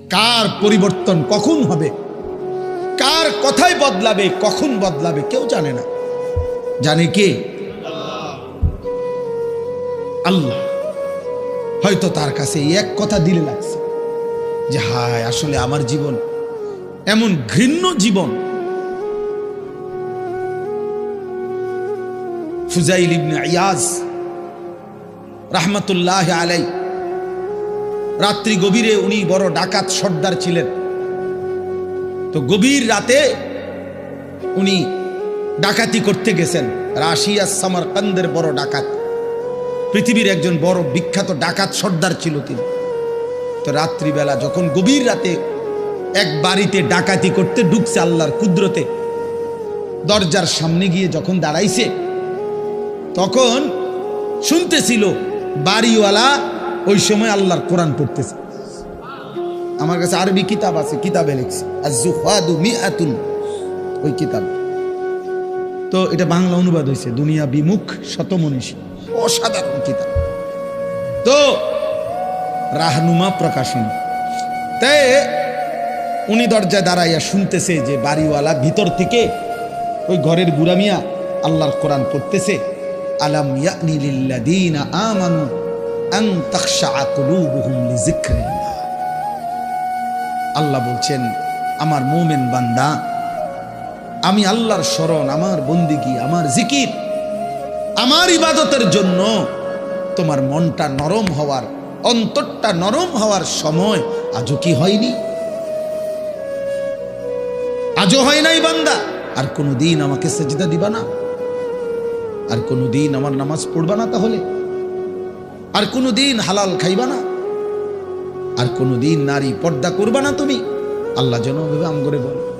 কার পরিবর্তন কখন হবে, কার কথাই বদলাবে, কখন বদলাবে কেউ জানে না। জানে কে? আল্লাহ। হয়তো তার কাছে এক কথা দিলে লাগছে যে হায় আসলে আমার জীবন এমন ঘৃণ্য জীবন। ফুজাইল ইবনে ইয়াজ রাহমাতুল্লাহ আলাই, রাত্রি গভীরে উনি বড় ডাকাত সর্দার ছিলেন। তো গভীর রাতে উনি ডাকাতি করতে গেছেন। রাশিয়া সামারকান্দের বড় ডাকাত, পৃথিবীর একজন বড় বিখ্যাত ডাকাত সর্দার ছিল তিনি। তো রাত্রিবেলা যখন গভীর রাতে এক বাড়িতে ডাকাতি করতে ঢুকছে আল্লাহর কুদরতে, দরজার সামনে গিয়ে যখন দাঁড়াইছে তখন শুনতেছিল বাড়িওয়ালা ওই সময় আল্লাহর কোরআন পড়তেছে। আমার কাছে আরবি কিতাব আছে, কিতাবে লিখছে আজ-জুহাদু মিআতুন, ওই কিতাব। তো এটা বাংলা অনুবাদ হয়েছে দুনিয়া বিমুখ শতমনীষী, অসাধারণ কিতাব। তো রাহনুমা প্রকাশনী। তাই উনি দরজায় দাঁড়াইয়া শুনতেছে যে বাড়িওয়ালা ভিতর থেকে ওই ঘরের বুড়া মিয়া আল্লাহর কোরআন পড়তেছে। আলাম ইয়ানি লিল্লাযীনা আমানু আন তাখশা কুলুবুহুম লিযিকরিল্লাহ। আল্লাহ বলছেন আমার মুমিন বান্দা, আমি আল্লাহর শরণ, আমার বন্দিগি, আমার জিকির, আমার ইবাদতের জন্য তোমার মনটা নরম হওয়ার, অন্তরটা নরম হওয়ার সময় আজও কি হয়নি? আজও হয় নাই বান্দা? আর কোনদিন আমাকে সেজদা দিবা না? আর কোনদিন আমার নামাজ পড়বা না? তাহলে আর কোনদিন হালাল খাইবা না? আর কোনদিন নারী পর্দা করবা না তুমি? আল্লাহ যেন ভাবে আম করে বলে।